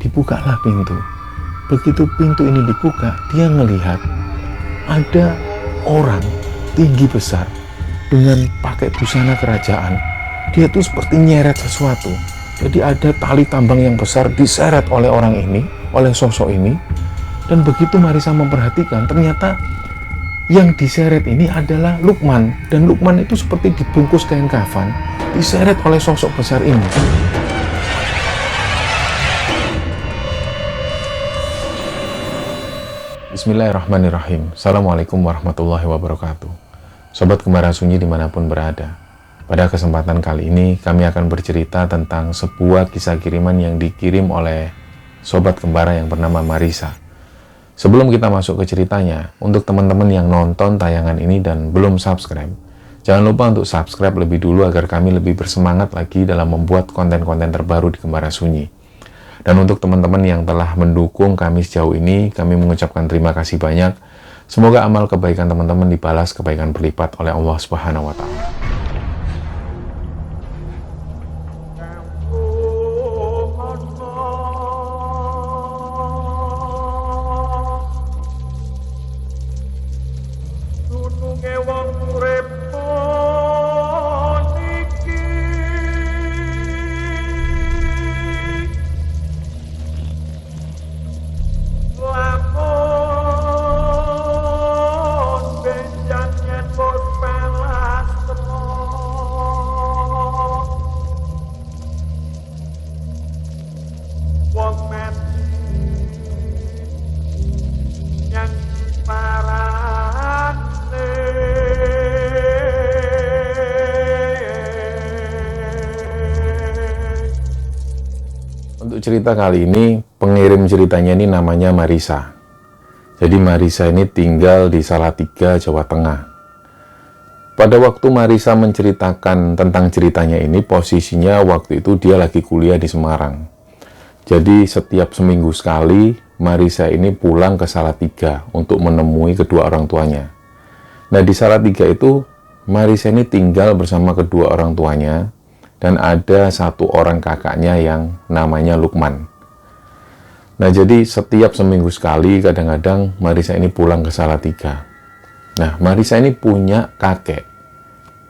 dibukalah pintu. Begitu pintu ini dibuka, dia ngelihat ada orang tinggi besar dengan pakai busana kerajaan. Dia tuh seperti nyeret sesuatu. Jadi ada tali tambang yang besar diseret oleh orang ini, oleh sosok ini. Dan begitu Marissa memperhatikan, ternyata yang diseret ini adalah Lukman. Dan Lukman itu seperti dibungkus kain kafan, diseret oleh sosok besar ini. Bismillahirrahmanirrahim. Assalamualaikum warahmatullahi wabarakatuh. Sobat Gembara Sunyi dimanapun berada. Pada kesempatan kali ini kami akan bercerita tentang sebuah kisah kiriman yang dikirim oleh Sobat Gembara yang bernama Marissa. Sebelum kita masuk ke ceritanya, untuk teman-teman yang nonton tayangan ini dan belum subscribe, jangan lupa untuk subscribe lebih dulu agar kami lebih bersemangat lagi dalam membuat konten-konten terbaru di Gembara Sunyi. Dan untuk teman-teman yang telah mendukung kami sejauh ini, kami mengucapkan terima kasih banyak. Semoga amal kebaikan teman-teman dibalas kebaikan berlipat oleh Allah Subhanahu wa Ta'ala. Untuk cerita kali ini, pengirim ceritanya ini namanya Marissa. Jadi Marissa ini tinggal di Salatiga, Jawa Tengah. Pada waktu Marissa menceritakan tentang ceritanya ini, posisinya waktu itu dia lagi kuliah di Semarang. Jadi setiap seminggu sekali, Marissa ini pulang ke Salatiga untuk menemui kedua orang tuanya. Nah, di Salatiga itu, Marissa ini tinggal bersama kedua orang tuanya, dan ada satu orang kakaknya yang namanya Lukman. Nah, jadi setiap seminggu sekali kadang-kadang Marissa ini pulang ke Salatiga. Nah, Marissa ini punya kakek.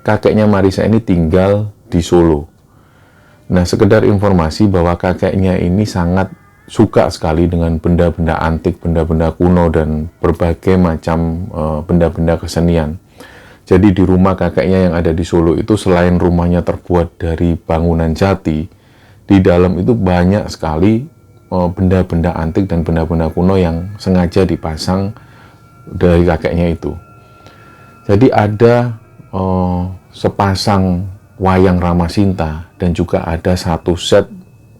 Kakeknya Marissa ini tinggal di Solo. Nah, sekedar informasi bahwa kakeknya ini sangat suka sekali dengan benda-benda antik, benda-benda kuno, dan berbagai macam benda-benda kesenian. Jadi di rumah kakeknya yang ada di Solo itu, selain rumahnya terbuat dari bangunan jati, di dalam itu banyak sekali benda-benda antik dan benda-benda kuno yang sengaja dipasang dari kakeknya itu. Jadi ada sepasang wayang Ramasinta dan juga ada satu set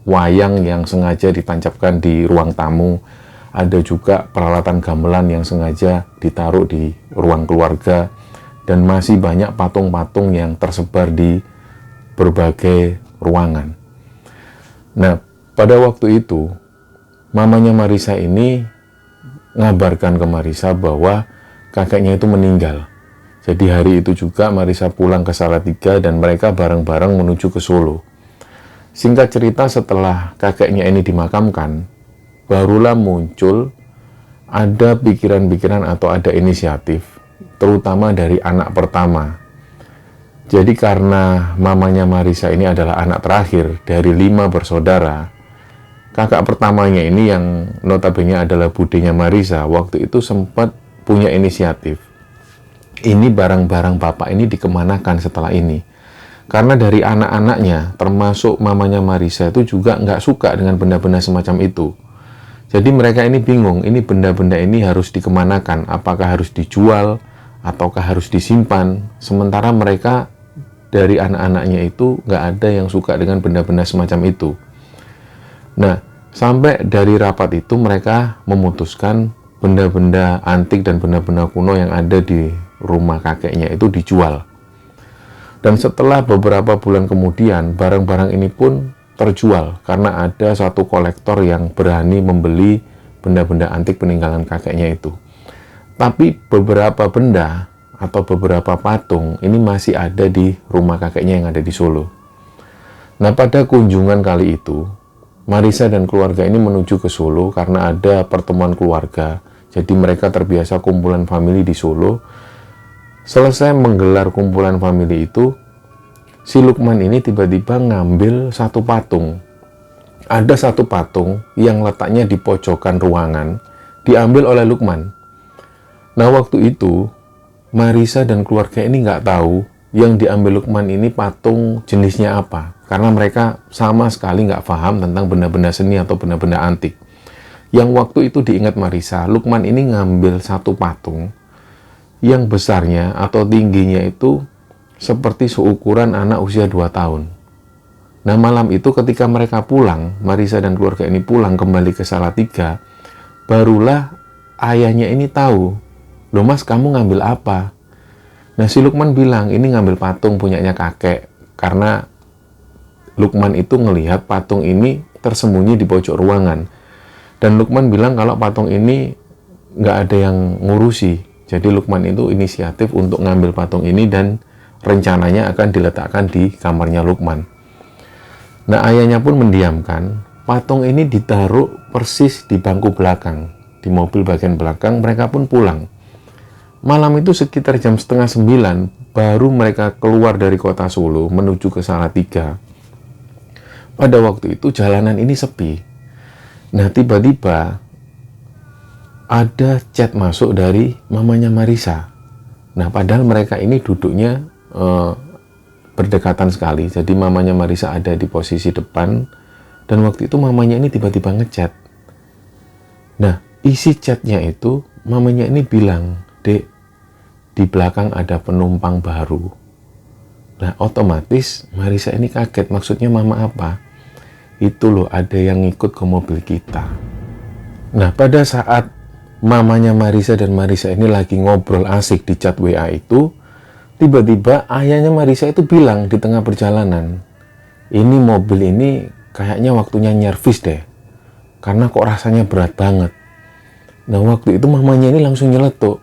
wayang yang sengaja ditancapkan di ruang tamu. Ada juga peralatan gamelan yang sengaja ditaruh di ruang keluarga. Dan masih banyak patung-patung yang tersebar di berbagai ruangan. Nah, pada waktu itu, mamanya Marissa ini ngabarkan ke Marissa bahwa kakeknya itu meninggal. Jadi hari itu juga Marissa pulang ke Salatiga dan mereka bareng-bareng menuju ke Solo. Singkat cerita, setelah kakeknya ini dimakamkan, barulah muncul ada pikiran-pikiran atau ada inisiatif, terutama dari anak pertama. Jadi karena mamanya Marissa ini adalah anak terakhir dari 5 bersaudara, kakak pertamanya ini yang notabene adalah budenya Marissa, waktu itu sempat punya inisiatif. Ini barang-barang bapak ini dikemanakan setelah ini. Karena dari anak-anaknya, termasuk mamanya Marissa itu juga nggak suka dengan benda-benda semacam itu. Jadi mereka ini bingung, ini benda-benda ini harus dikemanakan, apakah harus dijual, ataukah harus disimpan. Sementara mereka dari anak-anaknya itu nggak ada yang suka dengan benda-benda semacam itu. Nah, sampai dari rapat itu mereka memutuskan benda-benda antik dan benda-benda kuno yang ada di rumah kakeknya itu dijual. Dan setelah beberapa bulan kemudian, barang-barang ini pun terjual karena ada satu kolektor yang berani membeli benda-benda antik peninggalan kakeknya itu. Tapi beberapa benda atau beberapa patung ini masih ada di rumah kakeknya yang ada di Solo. Nah, pada kunjungan kali itu, Marisa dan keluarga ini menuju ke Solo karena ada pertemuan keluarga. Jadi mereka terbiasa kumpulan famili di Solo. Selesai menggelar kumpulan famili itu, si Lukman ini tiba-tiba ngambil satu patung. Ada satu patung yang letaknya di pojokan ruangan, diambil oleh Lukman. Nah, waktu itu Marisa dan keluarga ini nggak tahu yang diambil Lukman ini patung jenisnya apa. Karena mereka sama sekali nggak paham tentang benda-benda seni atau benda-benda antik. Yang waktu itu diingat Marisa, Lukman ini ngambil satu patung yang besarnya atau tingginya itu seperti seukuran anak usia 2 tahun. Nah, malam itu ketika mereka pulang, Marisa dan keluarga ini pulang kembali ke Salatiga, barulah ayahnya ini tahu, "Loh Mas, kamu ngambil apa?" Nah, si Lukman bilang, "Ini ngambil patung punyanya kakek." Karena Lukman itu ngelihat patung ini tersembunyi di pojok ruangan. Dan Lukman bilang kalau patung ini nggak ada yang ngurusi. Jadi Lukman itu inisiatif untuk ngambil patung ini dan rencananya akan diletakkan di kamarnya Lukman. Nah, ayahnya pun mendiamkan. Patung ini ditaruh persis di bangku belakang. Di mobil bagian belakang, mereka pun pulang. Malam itu sekitar jam 8:30 baru mereka keluar dari kota Solo menuju ke Salatiga. Pada waktu itu jalanan ini sepi. Nah, tiba-tiba ada chat masuk dari mamanya Marisa. Nah, padahal mereka ini duduknya berdekatan sekali. Jadi mamanya Marisa ada di posisi depan. Dan waktu itu mamanya ini tiba-tiba ngechat. Nah, isi chatnya itu mamanya ini bilang, "Dek, di belakang ada penumpang baru." Nah, otomatis Marisa ini kaget. Maksudnya mama apa? Itu loh, ada yang ngikut ke mobil kita. Nah, pada saat mamanya Marisa dan Marisa ini lagi ngobrol asik di chat WA itu, tiba-tiba ayahnya Marisa itu bilang di tengah perjalanan, "Ini mobil ini kayaknya waktunya nyervis deh. Karena kok rasanya berat banget." Nah, waktu itu mamanya ini langsung nyeletuk.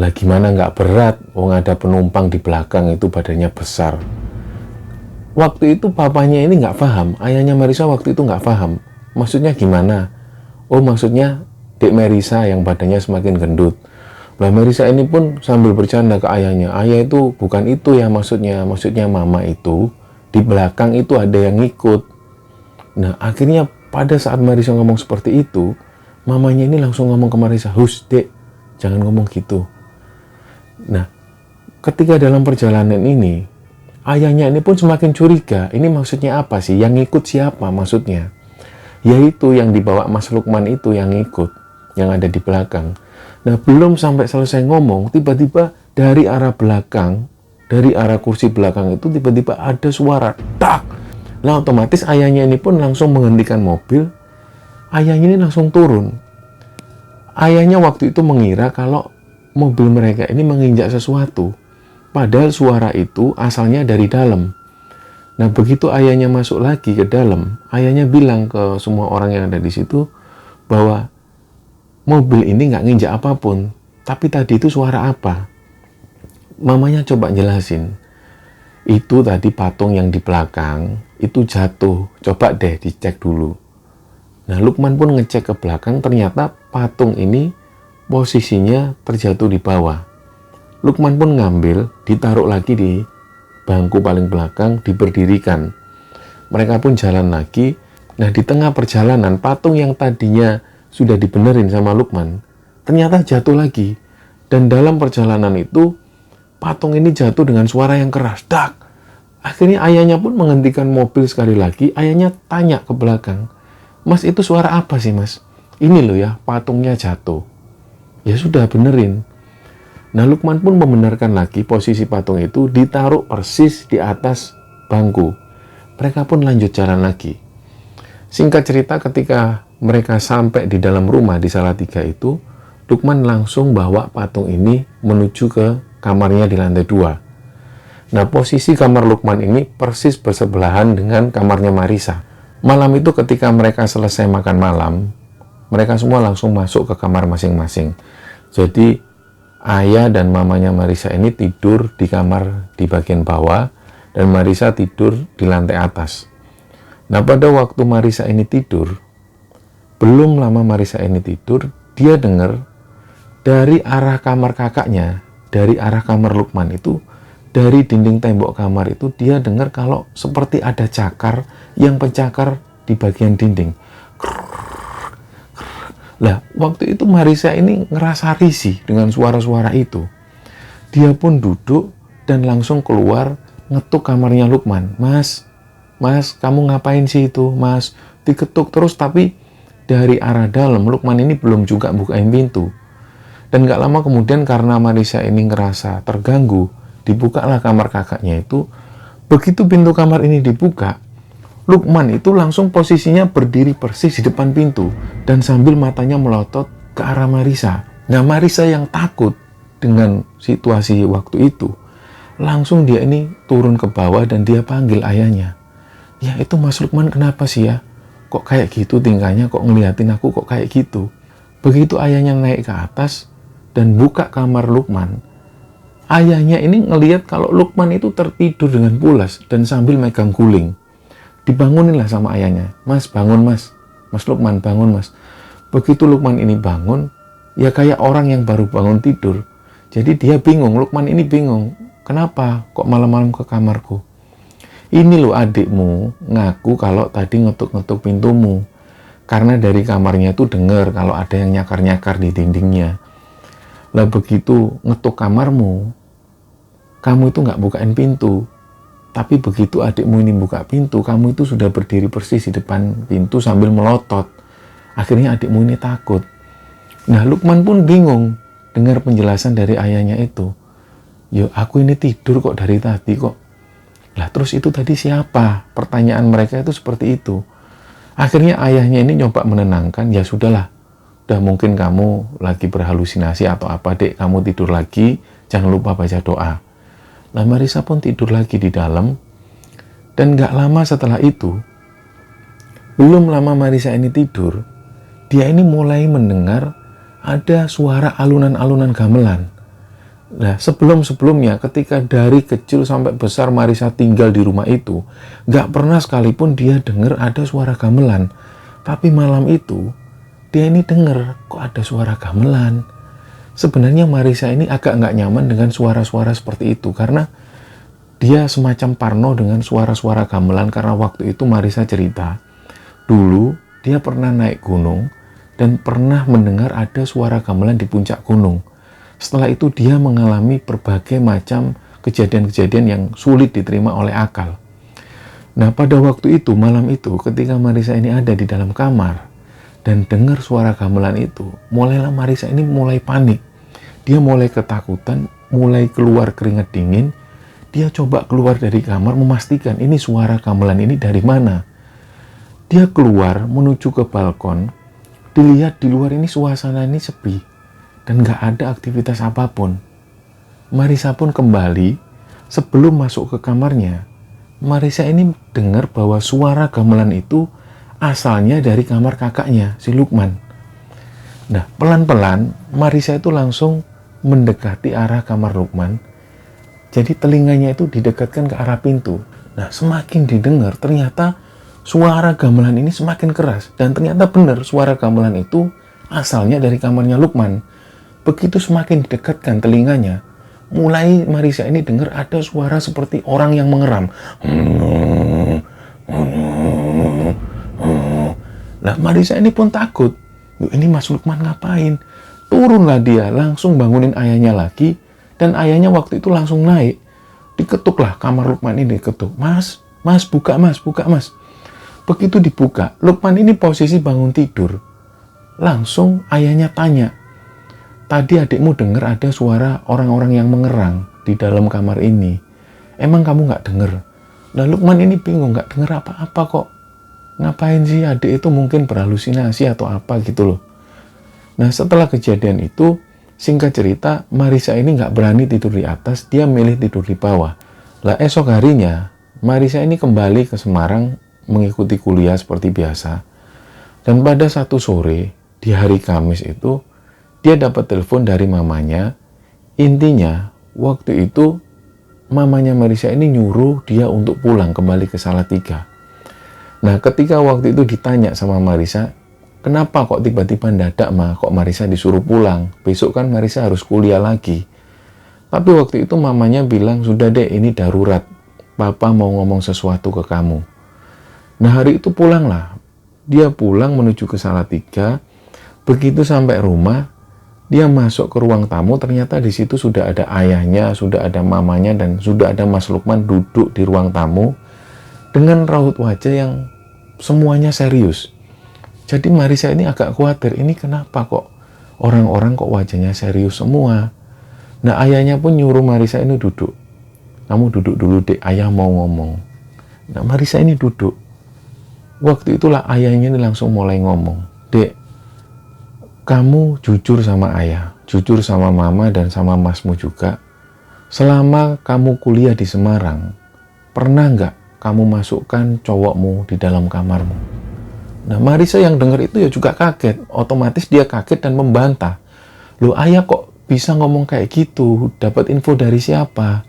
Lah gimana nggak berat? Wong ada penumpang di belakang itu badannya besar. Waktu itu papanya ini nggak paham, ayahnya Marisa waktu itu nggak paham. Maksudnya gimana? Oh, maksudnya Dek Marisa yang badannya semakin gendut. Lah Marisa ini pun sambil bercanda ke ayahnya, "Ayah itu bukan itu ya maksudnya mama itu di belakang itu ada yang ngikut." Nah, akhirnya pada saat Marisa ngomong seperti itu, mamanya ini langsung ngomong ke Marisa, "Hus, Dek, jangan ngomong gitu." Nah, ketika dalam perjalanan ini, ayahnya ini pun semakin curiga. Ini maksudnya apa sih? Yang ngikut siapa maksudnya? Yaitu yang dibawa Mas Lukman itu yang ngikut, yang ada di belakang. Nah, belum sampai selesai ngomong, tiba-tiba dari arah belakang, dari arah kursi belakang itu tiba-tiba ada suara, tak! Nah, otomatis ayahnya ini pun langsung menghentikan mobil. Ayahnya ini langsung turun. Ayahnya waktu itu mengira kalau mobil mereka ini menginjak sesuatu. Padahal suara itu asalnya dari dalam. Nah, begitu ayahnya masuk lagi ke dalam, ayahnya bilang ke semua orang yang ada di situ bahwa mobil ini nggak nginjak apapun. Tapi tadi itu suara apa? Mamanya coba jelasin. Itu tadi patung yang di belakang, itu jatuh. Coba deh dicek dulu. Nah, Lukman pun ngecek ke belakang, ternyata patung ini posisinya terjatuh di bawah. Lukman pun ngambil, ditaruh lagi di bangku paling belakang, diberdirikan. Mereka pun jalan lagi. Nah, di tengah perjalanan, patung yang tadinya sudah dibenerin sama Lukman, ternyata jatuh lagi. Dan dalam perjalanan itu, patung ini jatuh dengan suara yang keras. Dak! Akhirnya ayahnya pun menghentikan mobil sekali lagi. Ayahnya tanya ke belakang, "Mas, itu suara apa sih, Mas?" "Ini loh ya, patungnya jatuh." Ya sudah, benerin. Nah, Lukman pun membenarkan lagi posisi patung itu ditaruh persis di atas bangku. Mereka pun lanjut jalan lagi. Singkat cerita, ketika mereka sampai di dalam rumah di Salatiga itu, Lukman langsung bawa patung ini menuju ke kamarnya di lantai 2. Nah, posisi kamar Lukman ini persis bersebelahan dengan kamarnya Marisa. Malam itu ketika mereka selesai makan malam, mereka semua langsung masuk ke kamar masing-masing. Jadi, ayah dan mamanya Marisa ini tidur di kamar di bagian bawah, dan Marisa tidur di lantai atas. Nah, pada waktu Marissa ini tidur, belum lama Marissa ini tidur, dia dengar dari arah kamar kakaknya, dari arah kamar Lukman itu, dari dinding tembok kamar itu, dia dengar kalau seperti ada cakar yang pencakar di bagian dinding. Lah, waktu itu Marissa ini ngerasa risih dengan suara-suara itu. Dia pun duduk dan langsung keluar ngetuk kamarnya Lukman. Mas, kamu ngapain sih itu, Mas? Diketuk terus, tapi dari arah dalam Lukman ini belum juga bukain pintu. Dan gak lama kemudian karena Marissa ini ngerasa terganggu, dibukalah kamar kakaknya itu. Begitu pintu kamar ini dibuka, Lukman itu langsung posisinya berdiri persis di depan pintu dan sambil matanya melotot ke arah Marissa. Nah, Marissa yang takut dengan situasi waktu itu, langsung dia ini turun ke bawah dan dia panggil ayahnya. Ya itu Mas Lukman kenapa sih ya? Kok kayak gitu tingkahnya, kok ngeliatin aku kok kayak gitu? Begitu ayahnya naik ke atas dan buka kamar Lukman, ayahnya ini ngelihat kalau Lukman itu tertidur dengan pulas dan sambil megang guling. Dibanguninlah sama ayahnya. Mas, bangun mas. Mas Lukman, bangun mas. Begitu Lukman ini bangun, ya kayak orang yang baru bangun tidur. Jadi dia bingung, Lukman ini bingung. Kenapa kok malam-malam ke kamarku? Ini loh adikmu ngaku kalau tadi ngetuk-ngetuk pintumu. Karena dari kamarnya itu dengar kalau ada yang nyakar-nyakar di dindingnya. Lah begitu ngetuk kamarmu, kamu itu nggak bukain pintu. Tapi begitu adikmu ini buka pintu, kamu itu sudah berdiri persis di depan pintu sambil melotot. Akhirnya adikmu ini takut. Nah, Lukman pun bingung dengar penjelasan dari ayahnya itu. Yo, aku ini tidur kok dari tadi kok. Lah, terus itu tadi siapa? Pertanyaan mereka itu seperti itu. Akhirnya ayahnya ini nyoba menenangkan, ya sudahlah. Udah mungkin kamu lagi berhalusinasi atau apa, Dek. Kamu tidur lagi, jangan lupa baca doa. Nah, Marissa pun tidur lagi di dalam. Dan gak lama setelah itu, belum lama Marissa ini tidur, dia ini mulai mendengar ada suara alunan-alunan gamelan. Nah, sebelum-sebelumnya ketika dari kecil sampai besar Marissa tinggal di rumah itu, gak pernah sekalipun dia dengar ada suara gamelan. Tapi malam itu, dia ini dengar kok ada suara gamelan. Sebenarnya Marissa ini agak nggak nyaman dengan suara-suara seperti itu karena dia semacam parno dengan suara-suara gamelan karena waktu itu Marissa cerita dulu dia pernah naik gunung dan pernah mendengar ada suara gamelan di puncak gunung. Setelah itu dia mengalami berbagai macam kejadian-kejadian yang sulit diterima oleh akal. Nah, pada waktu itu, malam itu, ketika Marissa ini ada di dalam kamar dan dengar suara gamelan itu, mulailah Marissa ini mulai panik. Dia mulai ketakutan, mulai keluar keringat dingin. Dia coba keluar dari kamar memastikan ini suara gamelan ini dari mana. Dia keluar menuju ke balkon, dilihat di luar ini suasana ini sepi dan gak ada aktivitas apapun. Marissa pun kembali. Sebelum masuk ke kamarnya, Marissa ini dengar bahwa suara gamelan itu asalnya dari kamar kakaknya, si Lukman. Nah, pelan-pelan Marissa itu langsung mendekati arah kamar Lukman. Jadi telinganya itu didekatkan ke arah pintu. Nah, semakin didengar ternyata suara gamelan ini semakin keras. Dan ternyata benar suara gamelan itu asalnya dari kamarnya Lukman. Begitu semakin didekatkan telinganya, mulai Marissa ini dengar ada suara seperti orang yang mengeram. Nah, Marissa ini pun takut. Ini Mas Lukman ngapain? Turunlah dia, langsung bangunin ayahnya lagi. Dan ayahnya waktu itu langsung naik. Diketuklah kamar Lukman ini, diketuk. Mas, buka mas. Begitu dibuka, Lukman ini posisi bangun tidur. Langsung ayahnya tanya, tadi adikmu dengar ada suara orang-orang yang mengerang di dalam kamar ini. Emang kamu nggak dengar? Nah, Lukman ini bingung, nggak dengar apa-apa kok. Ngapain sih adik itu, mungkin berhalusinasi atau apa gitu loh. Nah, setelah kejadian itu, singkat cerita, Marissa ini nggak berani tidur di atas, dia milih tidur di bawah. Lah, esok harinya, Marissa ini kembali ke Semarang mengikuti kuliah seperti biasa. Dan pada satu sore, di hari Kamis itu, dia dapat telepon dari mamanya. Intinya, waktu itu, mamanya Marissa ini nyuruh dia untuk pulang kembali ke Salatiga. Nah, ketika waktu itu ditanya sama Marissa, kenapa kok tiba-tiba mendadak kok Marissa disuruh pulang? Besok kan Marissa harus kuliah lagi. Tapi waktu itu mamanya bilang, sudah deh, ini darurat. Papa mau ngomong sesuatu ke kamu. Nah, hari itu pulanglah. Dia pulang menuju ke Salatiga. Begitu sampai rumah, dia masuk ke ruang tamu, ternyata di situ sudah ada ayahnya, sudah ada mamanya, dan sudah ada Mas Lukman duduk di ruang tamu dengan raut wajah yang semuanya serius. Jadi Marissa ini agak khawatir, ini kenapa kok orang-orang kok wajahnya serius semua. Nah, ayahnya pun nyuruh Marissa ini duduk. Kamu duduk dulu dek, ayah mau ngomong. Nah, Marissa ini duduk. Waktu itulah ayahnya ini langsung mulai ngomong. Dek, kamu jujur sama ayah, jujur sama mama dan sama masmu juga. Selama kamu kuliah di Semarang, pernah nggak kamu masukkan cowokmu di dalam kamarmu? Nah, Marissa yang dengar itu ya juga kaget. Otomatis dia kaget dan membantah. Loh, ayah kok bisa ngomong kayak gitu? Dapat info dari siapa?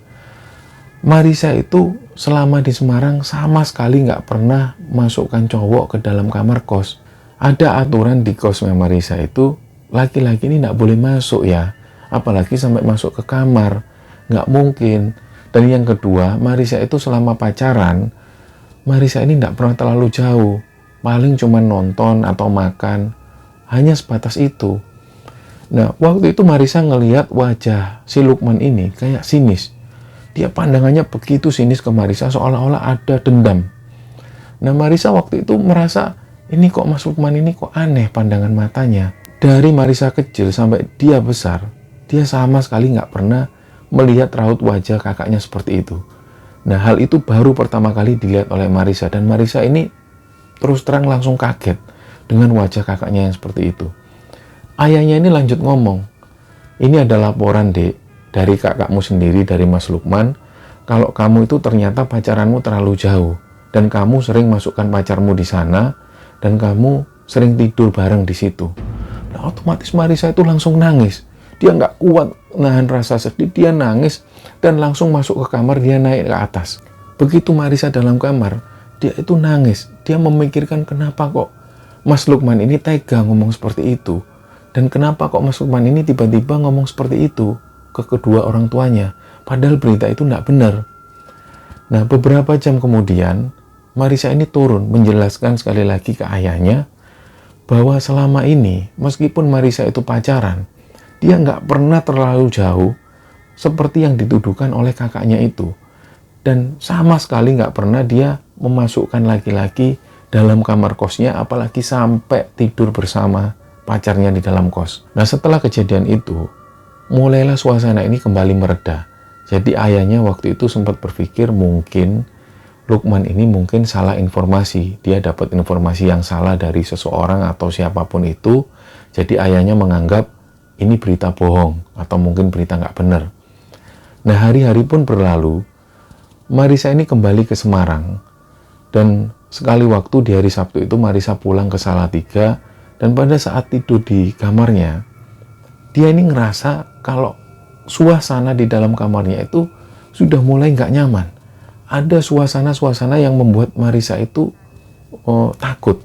Marissa itu selama di Semarang sama sekali nggak pernah masukkan cowok ke dalam kamar kos. Ada aturan di kosnya Marissa itu, laki-laki ini nggak boleh masuk ya. Apalagi sampai masuk ke kamar. Nggak mungkin. Dan yang kedua, Marissa itu selama pacaran, Marissa ini nggak pernah terlalu jauh. Paling cuma nonton atau makan. Hanya sebatas itu. Nah, waktu itu Marissa ngelihat wajah si Lukman ini kayak sinis. Dia pandangannya begitu sinis ke Marissa, seolah-olah ada dendam. Nah, Marissa waktu itu merasa, ini kok Mas Lukman ini kok aneh pandangan matanya. Dari Marissa kecil sampai dia besar, dia sama sekali nggak pernah melihat raut wajah kakaknya seperti itu. Nah, hal itu baru pertama kali dilihat oleh Marissa, dan Marissa ini terus terang langsung kaget dengan wajah kakaknya yang seperti itu. Ayahnya ini lanjut ngomong, ini ada laporan dek dari kakakmu sendiri, dari Mas Lukman, kalau kamu itu ternyata pacaranmu terlalu jauh, dan kamu sering masukkan pacarmu di sana, dan kamu sering tidur bareng di situ. Nah, otomatis Marissa itu langsung nangis. Dia nggak kuat nahan rasa sedih, dia nangis dan langsung masuk ke kamar, dia naik ke atas. Begitu Marissa dalam kamar, dia itu nangis. Dia memikirkan kenapa kok Mas Lukman ini tega ngomong seperti itu. Dan kenapa kok Mas Lukman ini tiba-tiba ngomong seperti itu ke kedua orang tuanya. Padahal berita itu nggak benar. Nah, beberapa jam kemudian, Marissa ini turun menjelaskan sekali lagi ke ayahnya bahwa selama ini, meskipun Marissa itu pacaran, dia nggak pernah terlalu jauh seperti yang dituduhkan oleh kakaknya itu. Dan sama sekali nggak pernah dia memasukkan laki-laki dalam kamar kosnya, apalagi sampai tidur bersama pacarnya di dalam kos. Nah, setelah kejadian itu, mulailah suasana ini kembali mereda. Jadi ayahnya waktu itu sempat berpikir mungkin Lukman ini mungkin salah informasi. Dia dapat informasi yang salah dari seseorang atau siapapun itu. Jadi ayahnya menganggap ini berita bohong atau mungkin berita nggak benar. Nah, hari-hari pun berlalu. Marissa ini kembali ke Semarang. Dan sekali waktu di hari Sabtu itu Marissa pulang ke Salatiga. Dan pada saat tidur di kamarnya, dia ini ngerasa kalau suasana di dalam kamarnya itu sudah mulai nggak nyaman. Ada suasana-suasana yang membuat Marissa itu takut.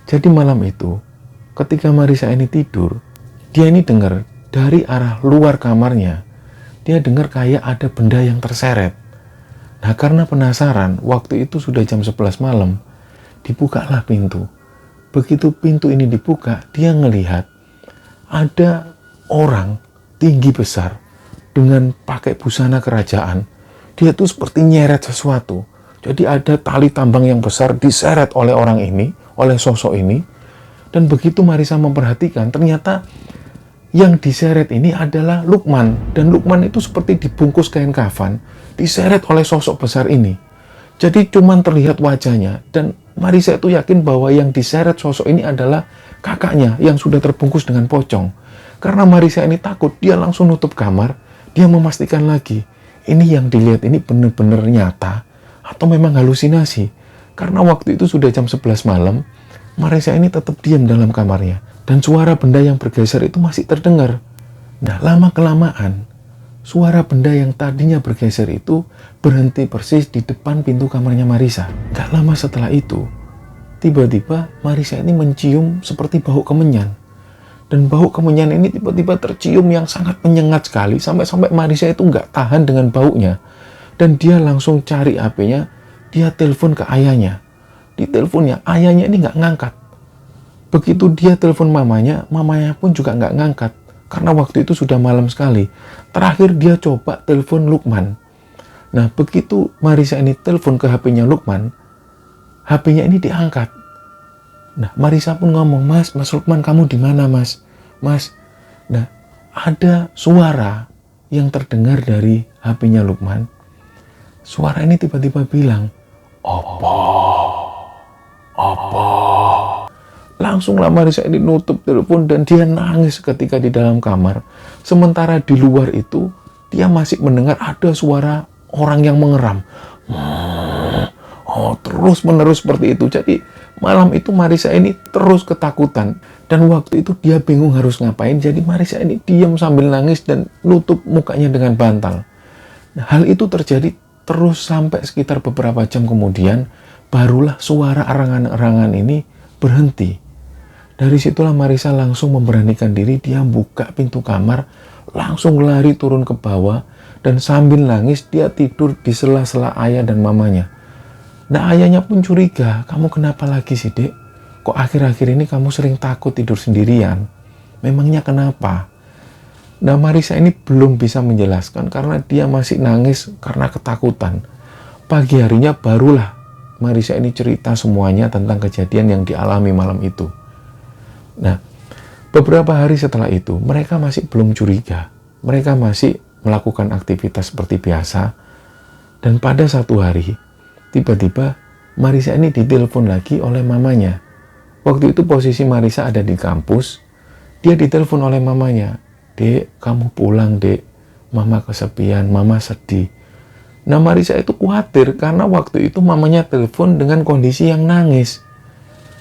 Jadi malam itu, ketika Marissa ini tidur, dia ini dengar dari arah luar kamarnya, dia dengar kayak ada benda yang terseret. Nah, karena penasaran, waktu itu sudah jam 11 malam, dibukalah pintu. Begitu pintu ini dibuka, dia ngelihat ada orang tinggi besar dengan pakai busana kerajaan. Dia tuh seperti nyeret sesuatu. Jadi ada tali tambang yang besar diseret oleh orang ini, oleh sosok ini. Dan begitu Marissa memperhatikan, ternyata yang diseret ini adalah Lukman. Dan Lukman itu seperti dibungkus kain kafan, diseret oleh sosok besar ini. Jadi cuman terlihat wajahnya. Dan Marissa itu yakin bahwa yang diseret sosok ini adalah kakaknya yang sudah terbungkus dengan pocong. Karena Marissa ini takut, dia langsung nutup kamar. Dia memastikan lagi, ini yang dilihat ini benar-benar nyata atau memang halusinasi. Karena waktu itu sudah jam 11 malam, Marissa ini tetap diam dalam kamarnya. Dan suara benda yang bergeser itu masih terdengar. Nah, lama-kelamaan, suara benda yang tadinya bergeser itu berhenti persis di depan pintu kamarnya Marissa. Gak lama setelah itu, tiba-tiba Marissa ini mencium seperti bau kemenyan. Dan bau kemenyan ini tiba-tiba tercium yang sangat menyengat sekali, sampai-sampai Marissa itu nggak tahan dengan baunya. Dan dia langsung cari HP-nya, dia telepon ke ayahnya. Di teleponnya, ayahnya ini nggak ngangkat. Begitu dia telepon mamanya, mamanya pun juga nggak ngangkat. Karena waktu itu sudah malam sekali. Terakhir dia coba telepon Lukman. Nah, begitu Marissa ini telepon ke HP-nya Lukman, HP-nya ini diangkat. Nah, Marissa pun ngomong, Mas Lukman, kamu di mana, Mas? Mas. Nah, ada suara yang terdengar dari HP-nya Lukman. Suara ini tiba-tiba bilang, apa? Langsunglah Marissa ini nutup telepon dan dia nangis ketika di dalam kamar. Sementara di luar itu, dia masih mendengar ada suara orang yang mengeram. Terus menerus seperti itu. Jadi malam itu Marissa ini terus ketakutan. Dan waktu itu dia bingung harus ngapain. Jadi Marissa ini diam sambil nangis dan nutup mukanya dengan bantal. Nah, hal itu terjadi terus sampai sekitar beberapa jam kemudian. Barulah suara erangan-erangan ini berhenti. Dari situlah Marissa langsung memberanikan diri. Dia buka pintu kamar, langsung lari turun ke bawah. Dan sambil nangis dia tidur di sela-sela ayah dan mamanya. Nah, ayahnya pun curiga, kamu kenapa lagi sih, Dek? Kok akhir-akhir ini kamu sering takut tidur sendirian? Memangnya kenapa? Nah, Marissa ini belum bisa menjelaskan karena dia masih nangis karena ketakutan. Pagi harinya barulah Marissa ini cerita semuanya tentang kejadian yang dialami malam itu. Nah, beberapa hari setelah itu, mereka masih belum curiga. Mereka masih melakukan aktivitas seperti biasa. Dan pada satu hari, tiba-tiba Marissa ini ditelepon lagi oleh mamanya. Waktu itu posisi Marissa ada di kampus. Dia ditelepon oleh mamanya. Dek, kamu pulang, Dek. Mama kesepian, mama sedih. Nah, Marissa itu khawatir karena waktu itu mamanya telepon dengan kondisi yang nangis.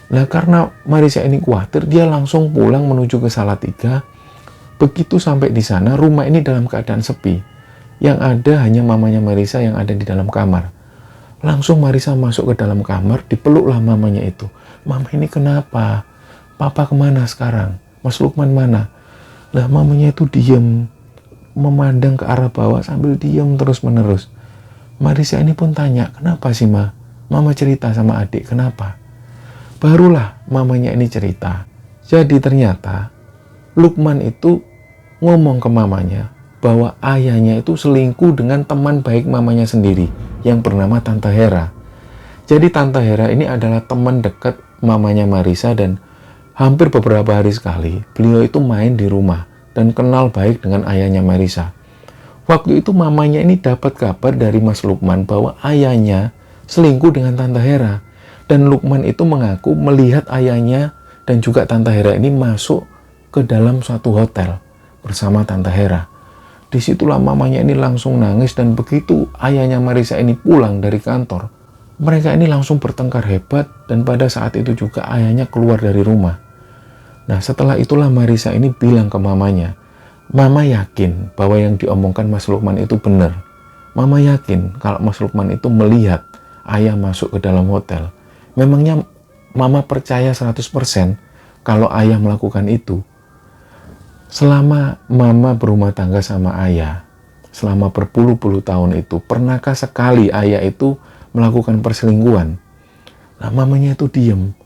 Nah, karena Marissa ini khawatir, dia langsung pulang menuju ke Salatiga. Begitu sampai di sana, rumah ini dalam keadaan sepi. Yang ada hanya mamanya Marissa yang ada di dalam kamar. Langsung Marissa masuk ke dalam kamar, dipeluklah mamanya itu. Mama ini kenapa? Papa kemana sekarang? Mas Lukman mana? Lah, mamanya itu diam, memandang ke arah bawah sambil diam terus-menerus. Marissa ini pun tanya, kenapa sih, Ma? Mama cerita sama adik, kenapa? Barulah mamanya ini cerita. Jadi ternyata Lukman itu ngomong ke mamanya bahwa ayahnya itu selingkuh dengan teman baik mamanya sendiri yang bernama Tante Hera. Jadi Tante Hera ini adalah teman dekat mamanya Marissa dan hampir beberapa hari sekali beliau itu main di rumah dan kenal baik dengan ayahnya Marissa. Waktu itu mamanya ini dapat kabar dari Mas Lukman bahwa ayahnya selingkuh dengan Tante Hera. Dan Lukman itu mengaku melihat ayahnya dan juga Tante Hera ini masuk ke dalam suatu hotel bersama Tante Hera. Disitulah mamanya ini langsung nangis dan begitu ayahnya Marissa ini pulang dari kantor, mereka ini langsung bertengkar hebat dan pada saat itu juga ayahnya keluar dari rumah. Nah, setelah itulah Marissa ini bilang ke mamanya, Mama yakin bahwa yang diomongkan Mas Lukman itu benar. Mama yakin kalau Mas Lukman itu melihat ayah masuk ke dalam hotel. Memangnya Mama percaya 100% kalau ayah melakukan itu? Selama Mama berumah tangga sama ayah, selama berpuluh-puluh tahun itu, pernahkah sekali ayah itu melakukan perselingkuhan? Nah, mamanya itu diem.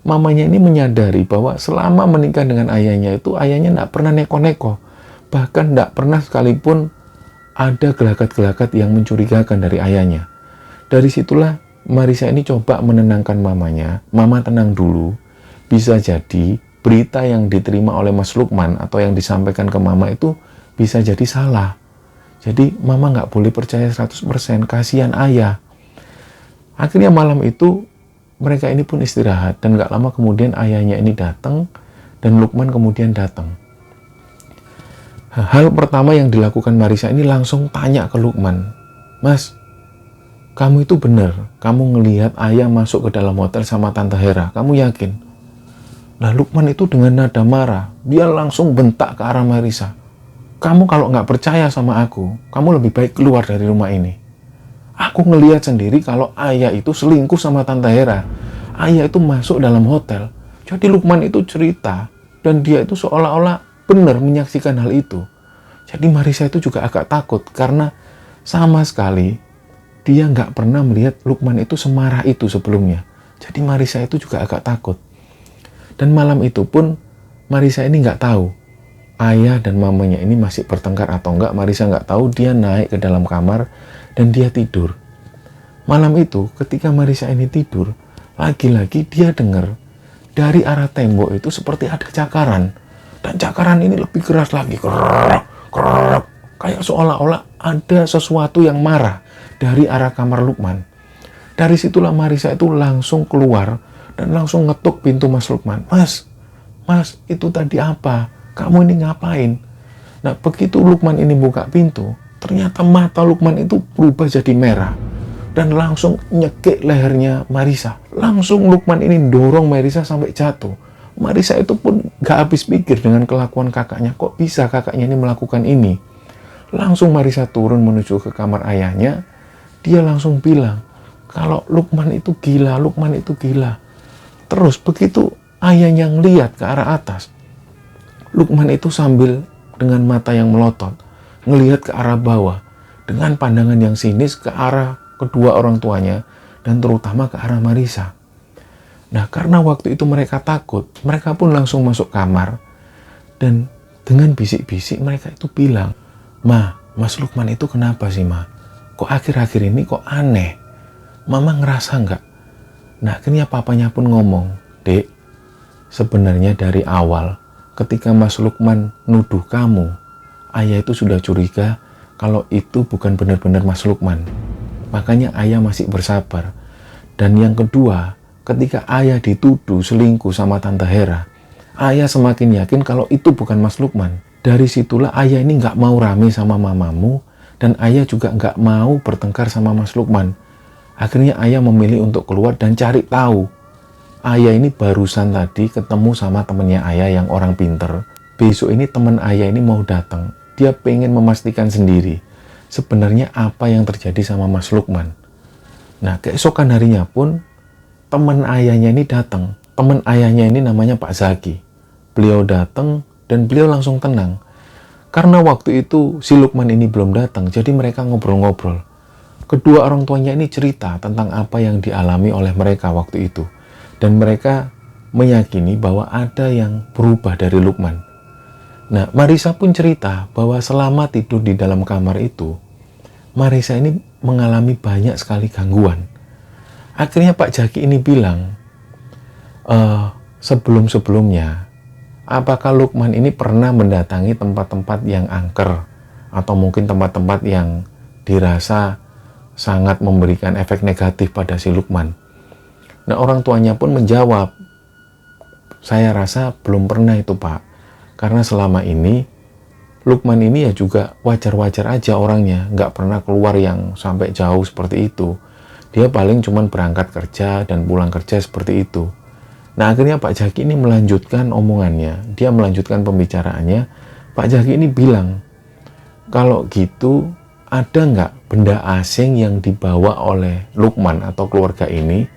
Mamanya ini menyadari bahwa selama menikah dengan ayahnya itu, ayahnya tidak pernah neko-neko. Bahkan tidak pernah sekalipun ada gelagat-gelagat yang mencurigakan dari ayahnya. Dari situlah Marissa ini coba menenangkan mamanya. Mama tenang dulu. Bisa jadi berita yang diterima oleh Mas Lukman atau yang disampaikan ke Mama itu bisa jadi salah. Jadi Mama nggak boleh percaya 100%. Kasihan ayah. Akhirnya malam itu mereka ini pun istirahat. Dan nggak lama kemudian ayahnya ini datang. Dan Lukman kemudian datang. Hal pertama yang dilakukan Marissa ini langsung tanya ke Lukman. Mas, kamu itu benar, kamu ngelihat ayah masuk ke dalam hotel sama Tante Hera, kamu yakin? Nah, Lukman itu dengan nada marah, dia langsung bentak ke arah Marissa. kamu kalau nggak percaya sama aku, kamu lebih baik keluar dari rumah ini. Aku ngelihat sendiri kalau ayah itu selingkuh sama Tante Hera. Ayah itu masuk dalam hotel. Jadi Lukman itu cerita, dan dia itu seolah-olah benar menyaksikan hal itu. Jadi Marissa itu juga agak takut, karena sama sekali dia nggak pernah melihat Lukman itu semarah itu sebelumnya. Jadi Marissa itu juga agak takut. Dan malam itu pun Marissa ini nggak tahu ayah dan mamanya ini masih bertengkar atau enggak. Marissa nggak tahu. Dia naik ke dalam kamar dan dia tidur. Malam itu ketika Marissa ini tidur, lagi-lagi dia dengar dari arah tembok itu seperti ada cakaran. Dan cakaran ini lebih keras lagi. Krrrr, krrrr. Kayak seolah-olah ada sesuatu yang marah dari arah kamar Lukman. Dari situlah Marissa itu langsung keluar dan langsung ngetuk pintu Mas Lukman. Mas, itu tadi apa? Kamu ini ngapain? Nah, begitu Lukman ini buka pintu, ternyata mata Lukman itu berubah jadi merah. Dan langsung nyekik lehernya Marissa. Langsung Lukman ini dorong Marissa sampai jatuh. Marissa itu pun gak habis pikir dengan kelakuan kakaknya. Kok bisa kakaknya ini melakukan ini? Langsung Marissa turun menuju ke kamar ayahnya. Dia langsung bilang, kalau Lukman itu gila, Lukman itu gila. Terus begitu ayahnya ngeliat ke arah atas, Lukman itu sambil dengan mata yang melotot, ngelihat ke arah bawah, dengan pandangan yang sinis ke arah kedua orang tuanya, dan terutama ke arah Marissa. Nah, karena waktu itu mereka takut, mereka pun langsung masuk kamar, dan dengan bisik-bisik mereka itu bilang, Mas Lukman itu kenapa sih, Ma? Kok akhir-akhir ini kok aneh? Mama ngerasa nggak? Nah, akhirnya papanya pun ngomong, Dek, sebenarnya dari awal, ketika Mas Lukman nuduh kamu, ayah itu sudah curiga kalau itu bukan benar-benar Mas Lukman. Makanya ayah masih bersabar. Dan yang kedua, ketika ayah dituduh selingkuh sama Tante Hera, ayah semakin yakin kalau itu bukan Mas Lukman. Dari situlah ayah ini nggak mau rame sama mamamu, dan ayah juga nggak mau bertengkar sama Mas Lukman. Akhirnya ayah memilih untuk keluar dan cari tahu. Ayah ini barusan tadi ketemu sama temennya ayah yang orang pinter. Besok ini temen ayah ini mau datang. Dia pengen memastikan sendiri sebenarnya apa yang terjadi sama Mas Lukman. Nah, keesokan harinya pun temen ayahnya ini datang. Temen ayahnya ini namanya Pak Zaki. Beliau datang dan beliau langsung tenang. Karena waktu itu si Lukman ini belum datang, jadi mereka ngobrol-ngobrol. Kedua orang tuanya ini cerita tentang apa yang dialami oleh mereka waktu itu. Dan mereka meyakini bahwa ada yang berubah dari Lukman. Nah, Marissa pun cerita bahwa selama tidur di dalam kamar itu, Marissa ini mengalami banyak sekali gangguan. Akhirnya Pak Jaki ini bilang, sebelum-sebelumnya, apakah Lukman ini pernah mendatangi tempat-tempat yang angker, atau mungkin tempat-tempat yang dirasa sangat memberikan efek negatif pada si Lukman? Nah, orang tuanya pun menjawab, saya rasa belum pernah itu, Pak. Karena selama ini, Lukman ini ya juga wajar-wajar aja orangnya. Nggak pernah keluar yang sampai jauh seperti itu. Dia paling cuman berangkat kerja dan pulang kerja seperti itu. Nah, akhirnya Pak Jaki ini melanjutkan omongannya. Dia melanjutkan pembicaraannya. Pak Jaki ini bilang, kalau gitu, ada nggak benda asing yang dibawa oleh Lukman atau keluarga ini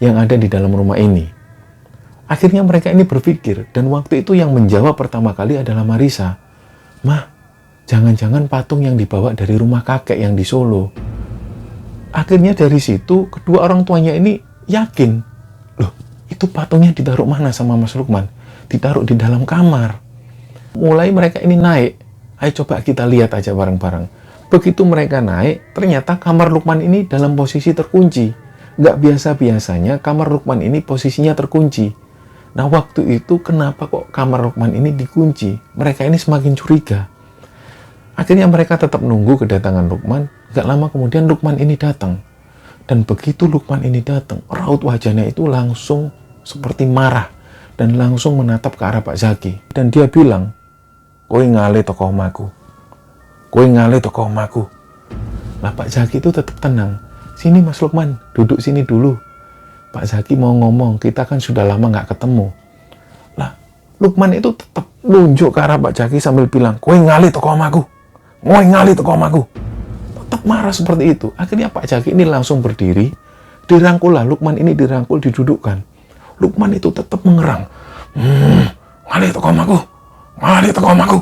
yang ada di dalam rumah ini? Akhirnya mereka ini berpikir, dan waktu itu yang menjawab pertama kali adalah Marissa. Mah, jangan-jangan patung yang dibawa dari rumah kakek yang di Solo. Akhirnya dari situ, kedua orang tuanya ini yakin, loh, itu patungnya ditaruh mana sama Mas Lukman? Ditaruh di dalam kamar. Mulai mereka ini naik, ayo coba kita lihat aja bareng-bareng. Begitu mereka naik, ternyata kamar Lukman ini dalam posisi terkunci. Nggak biasa-biasanya kamar Lukman ini posisinya terkunci. Nah, waktu itu kenapa kok kamar Lukman ini dikunci? Mereka ini semakin curiga. Akhirnya mereka tetap nunggu kedatangan Lukman. Gak lama kemudian Lukman ini datang. Dan begitu Lukman ini datang, raut wajahnya itu langsung seperti marah. Dan langsung menatap ke arah Pak Zaki. Dan dia bilang, kowe ngale toko omaku. Kowe ngale toko omaku. Nah, Pak Zaki itu tetap tenang. Sini Mas Lukman, duduk sini dulu. Pak Zaki mau ngomong, kita kan sudah lama nggak ketemu. Lah, Lukman itu tetap nunjuk ke arah Pak Jaki sambil bilang, kowe ngali teko omaku, kowe ngali teko omaku. Tetap marah seperti itu. Akhirnya Pak Jaki ini langsung berdiri, dirangkul lah, Lukman ini dirangkul, didudukkan. Lukman itu tetap mengerang, ngali teko omaku, ngali teko omaku.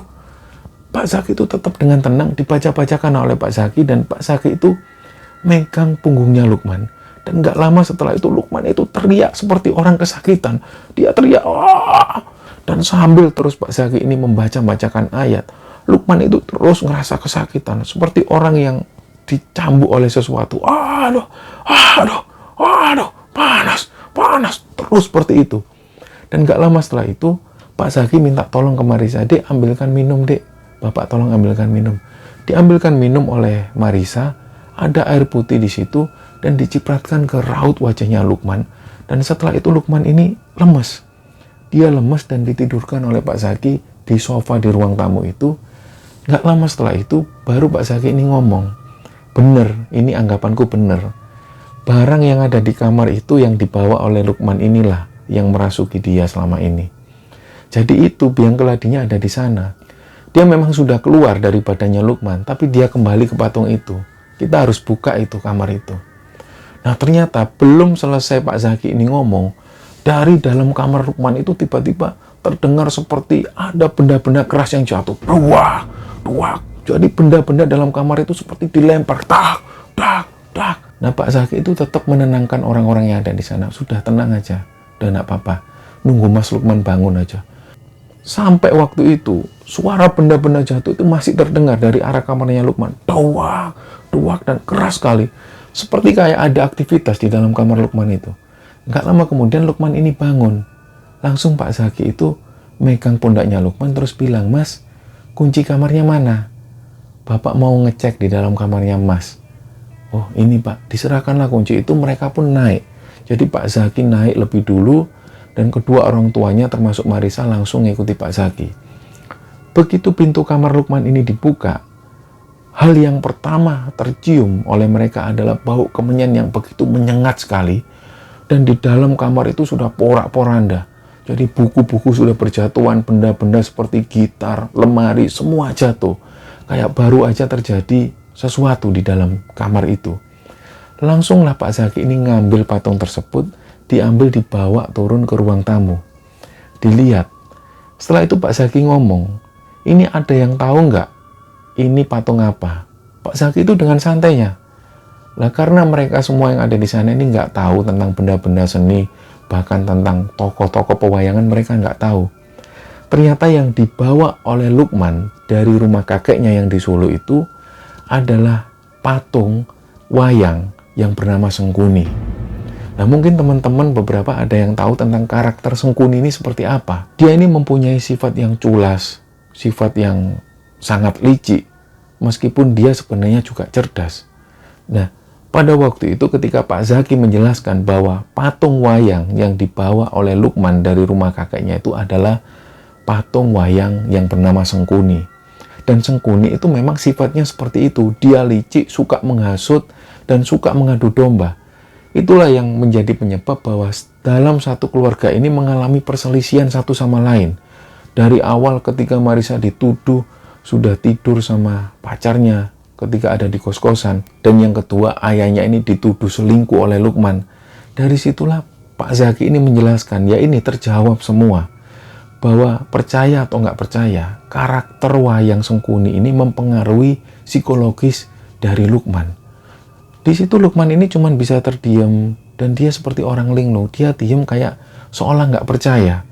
Pak Zaki itu tetap dengan tenang dibaca-bacakan oleh Pak Zaki, dan Pak Zaki itu megang punggungnya Lukman. Dan nggak lama setelah itu Lukman itu teriak seperti orang kesakitan. Dia teriak, "Wah!" Dan sambil terus Pak Zaki ini membaca-bacakan ayat, Lukman itu terus ngerasa kesakitan seperti orang yang dicambuk oleh sesuatu. Aduh, aduh, aduh, panas, panas, terus seperti itu. Dan nggak lama setelah itu Pak Zaki minta tolong ke Marisa, "Dek, ambilkan minum, Dek. Bapak tolong ambilkan minum." Diambilkan minum oleh Marisa, ada air putih di situ dan dicipratkan ke raut wajahnya Lukman. Dan setelah itu Lukman ini lemes. Dia lemes dan ditidurkan oleh Pak Zaki di sofa di ruang tamu itu. Nggak lama setelah itu baru Pak Zaki ini ngomong, "Bener, ini anggapanku bener. Barang yang ada di kamar itu yang dibawa oleh Lukman inilah yang merasuki dia selama ini. Jadi itu biang keladinya ada di sana. Dia memang sudah keluar dari badannya Lukman, tapi dia kembali ke patung itu. Kita harus buka itu kamar itu." Nah ternyata belum selesai Pak Zaki ini ngomong, dari dalam kamar Lukman itu tiba-tiba terdengar seperti ada benda-benda keras yang jatuh. Duak, duak. Jadi benda-benda dalam kamar itu seperti dilempar. Tak, tak, tak. Nah Pak Zaki itu tetap menenangkan orang-orang yang ada di sana. Sudah tenang aja, udah nggak apa-apa. Nunggu Mas Lukman bangun aja. Sampai waktu itu, suara benda-benda jatuh itu masih terdengar dari arah kamarnya Lukman. Duak, duak, dan keras sekali. Seperti kayak ada aktivitas di dalam kamar Lukman itu. Nggak lama kemudian Lukman ini bangun. Langsung Pak Zaki itu megang pundaknya Lukman terus bilang, "Mas, kunci kamarnya mana? Bapak mau ngecek di dalam kamarnya Mas." "Oh ini Pak," diserahkanlah kunci itu, mereka pun naik. Jadi Pak Zaki naik lebih dulu dan kedua orang tuanya termasuk Marisa langsung ngikuti Pak Zaki. Begitu pintu kamar Lukman ini dibuka, hal yang pertama tercium oleh mereka adalah bau kemenyan yang begitu menyengat sekali. Dan di dalam kamar itu sudah porak-poranda. Jadi buku-buku sudah berjatuhan, benda-benda seperti gitar, lemari, semua jatuh. Kayak baru aja terjadi sesuatu di dalam kamar itu. Langsunglah Pak Zaki ini ngambil patung tersebut, diambil dibawa turun ke ruang tamu. Dilihat. Setelah itu Pak Zaki ngomong, "Ini ada yang tahu nggak? Ini patung apa?" Pak Zaki itu dengan santainya. Lah karena mereka semua yang ada di sana ini nggak tahu tentang benda-benda seni, bahkan tentang tokoh-tokoh pewayangan mereka nggak tahu. Ternyata yang dibawa oleh Lukman dari rumah kakeknya yang di Solo itu adalah patung wayang yang bernama Sengkuni. Nah mungkin teman-teman beberapa ada yang tahu tentang karakter Sengkuni ini seperti apa. Dia ini mempunyai sifat yang culas, sifat yang sangat licik, meskipun dia sebenarnya juga cerdas. Nah, pada waktu itu ketika Pak Zaki menjelaskan bahwa patung wayang yang dibawa oleh Lukman dari rumah kakeknya itu adalah patung wayang yang bernama Sengkuni. Dan Sengkuni itu memang sifatnya seperti itu. Dia licik, suka menghasut, dan suka mengadu domba. Itulah yang menjadi penyebab bahwa dalam satu keluarga ini mengalami perselisihan satu sama lain. Dari awal ketika Marisa dituduh sudah tidur sama pacarnya ketika ada di kos-kosan, dan yang kedua ayahnya ini dituduh selingkuh oleh Lukman. Dari situlah Pak Zaki ini menjelaskan, ya ini terjawab semua, bahwa percaya atau nggak percaya, karakter wayang Sengkuni ini mempengaruhi psikologis dari Lukman. Di situ Lukman ini cuma bisa terdiam, dan dia seperti orang linglung, dia diam kayak seolah nggak percaya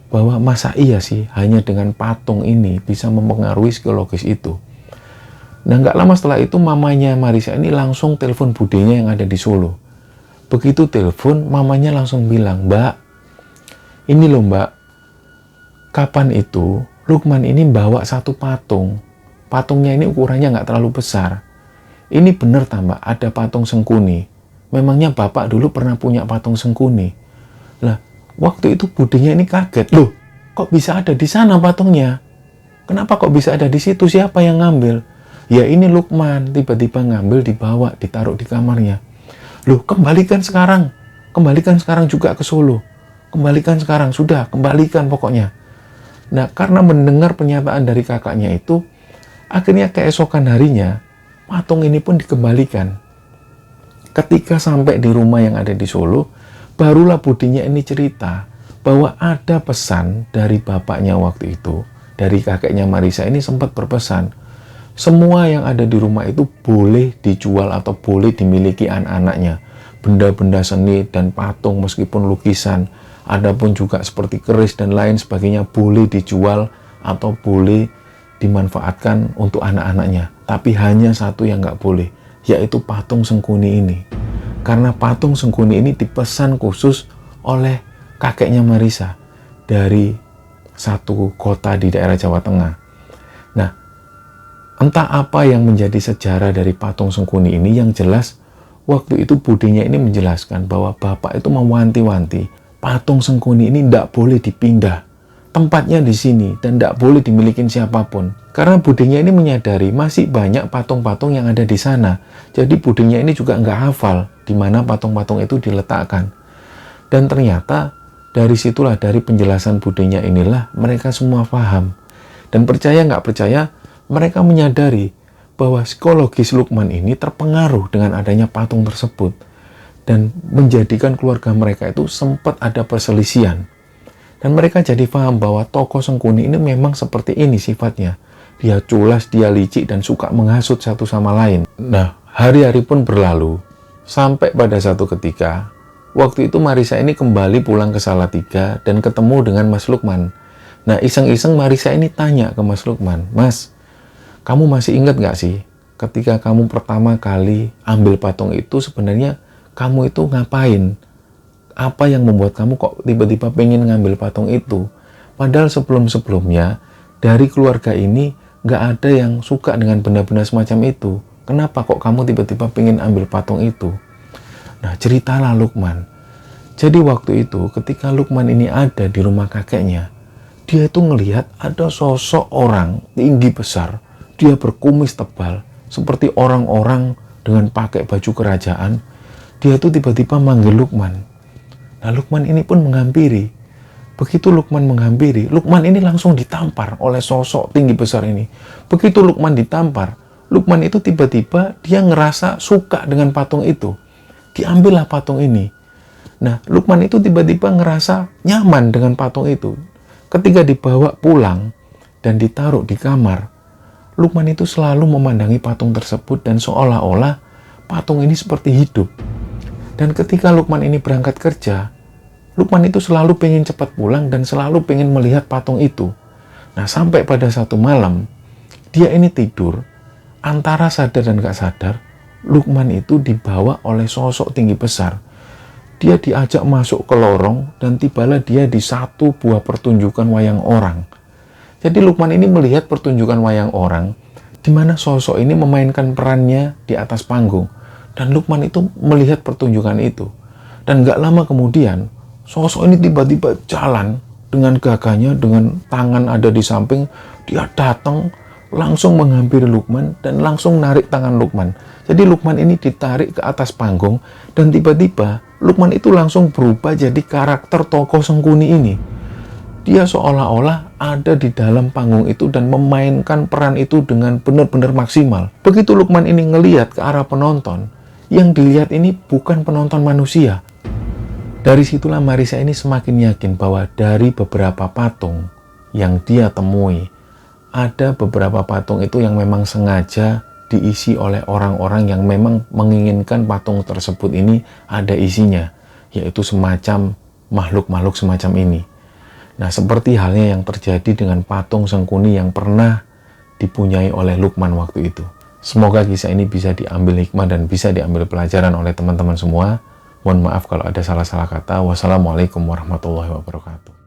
bahwa masa iya sih hanya dengan patung ini bisa mempengaruhi psikologis itu. Nah nggak lama setelah itu mamanya Marisa ini langsung telepon budenya yang ada di Solo. Begitu telepon, mamanya langsung bilang, "Mbak, ini loh Mbak, kapan itu Lukman ini bawa satu patung. Patungnya ini ukurannya nggak terlalu besar. Ini bener tak Mbak, ada patung Sengkuni. Memangnya Bapak dulu pernah punya patung Sengkuni?" Lah, waktu itu budenya ini kaget. "Loh, kok bisa ada di sana patungnya? Kenapa kok bisa ada di situ? Siapa yang ngambil?" "Ya ini Lukman, tiba-tiba ngambil, dibawa, ditaruh di kamarnya." "Loh, kembalikan sekarang juga ke Solo. Kembalikan sekarang, sudah, kembalikan pokoknya." Nah, karena mendengar pernyataan dari kakaknya itu, akhirnya keesokan harinya, patung ini pun dikembalikan. Ketika sampai di rumah yang ada di Solo, barulah budinya ini cerita bahwa ada pesan dari bapaknya waktu itu, dari kakeknya Marissa ini sempat berpesan, semua yang ada di rumah itu boleh dijual atau boleh dimiliki anak-anaknya. Benda-benda seni dan patung meskipun lukisan, adapun juga seperti keris dan lain sebagainya boleh dijual atau boleh dimanfaatkan untuk anak-anaknya. Tapi hanya satu yang nggak boleh, yaitu patung Sengkuni ini. Karena patung Sengkuni ini dipesan khusus oleh kakeknya Marissa dari satu kota di daerah Jawa Tengah. Nah, entah apa yang menjadi sejarah dari patung Sengkuni ini, yang jelas waktu itu budinya ini menjelaskan bahwa bapak itu mewanti-wanti patung Sengkuni ini tidak boleh dipindah. Tempatnya di sini dan tidak boleh dimiliki siapapun. Karena budinya ini menyadari masih banyak patung-patung yang ada di sana. Jadi budinya ini juga nggak hafal di mana patung-patung itu diletakkan. Dan ternyata dari situlah, dari penjelasan budinya inilah mereka semua paham. Dan percaya nggak percaya, mereka menyadari bahwa psikologis Lukman ini terpengaruh dengan adanya patung tersebut. Dan menjadikan keluarga mereka itu sempat ada perselisihan. Dan mereka jadi paham bahwa tokoh Sengkuni ini memang seperti ini sifatnya. Dia culas, dia licik, dan suka menghasut satu sama lain. Nah, hari-hari pun berlalu. Sampai pada satu ketika, waktu itu Marissa ini kembali pulang ke Salatiga dan ketemu dengan Mas Lukman. Nah, iseng-iseng Marissa ini tanya ke Mas Lukman, Mas, kamu masih ingat nggak sih ketika kamu pertama kali ambil patung itu sebenarnya kamu itu ngapain? Apa yang membuat kamu kok tiba-tiba pengen ngambil patung itu? Padahal sebelum-sebelumnya dari keluarga ini nggak ada yang suka dengan benda-benda semacam itu. Kenapa kok kamu tiba-tiba pengen ambil patung itu? Nah, ceritalah Lukman. Jadi waktu itu ketika Lukman ini ada di rumah kakeknya, dia itu ngelihat ada sosok orang tinggi besar. Dia berkumis tebal seperti orang-orang dengan pakai baju kerajaan. Dia itu tiba-tiba manggil Lukman. Nah, Lukman ini pun menghampiri. Begitu Lukman menghampiri, Lukman ini langsung ditampar oleh sosok tinggi besar ini. Begitu Lukman ditampar, Lukman itu tiba-tiba dia ngerasa suka dengan patung itu. Diambillah patung ini. Nah, Lukman itu tiba-tiba ngerasa nyaman dengan patung itu. Ketika dibawa pulang dan ditaruh di kamar, Lukman itu selalu memandangi patung tersebut dan seolah-olah patung ini seperti hidup. Dan ketika Lukman ini berangkat kerja, Lukman itu selalu pengen cepat pulang dan selalu pengen melihat patung itu. Nah, sampai pada satu malam, dia ini tidur, antara sadar dan gak sadar, Lukman itu dibawa oleh sosok tinggi besar. Dia diajak masuk ke lorong dan tibalah dia di satu buah pertunjukan wayang orang. Jadi Lukman ini melihat pertunjukan wayang orang, di mana sosok ini memainkan perannya di atas panggung. Dan Lukman itu melihat pertunjukan itu. Dan gak lama kemudian, sosok ini tiba-tiba jalan dengan gagahnya, dengan tangan ada di samping. Dia datang, langsung menghampiri Lukman, dan langsung narik tangan Lukman. Jadi Lukman ini ditarik ke atas panggung, dan tiba-tiba Lukman itu langsung berubah jadi karakter tokoh Sengkuni ini. Dia seolah-olah ada di dalam panggung itu dan memainkan peran itu dengan benar-benar maksimal. Begitu Lukman ini ngelihat ke arah penonton, yang dilihat ini bukan penonton manusia. Dari situlah Marissa ini semakin yakin bahwa dari beberapa patung yang dia temui, ada beberapa patung itu yang memang sengaja diisi oleh orang-orang yang memang menginginkan patung tersebut ini ada isinya, yaitu semacam makhluk-makhluk semacam ini. Nah, seperti halnya yang terjadi dengan patung Sengkuni yang pernah dipunyai oleh Lukman waktu itu. Semoga kisah ini bisa diambil hikmah dan bisa diambil pelajaran oleh teman-teman semua. Mohon maaf kalau ada salah-salah kata. Wassalamualaikum warahmatullahi wabarakatuh.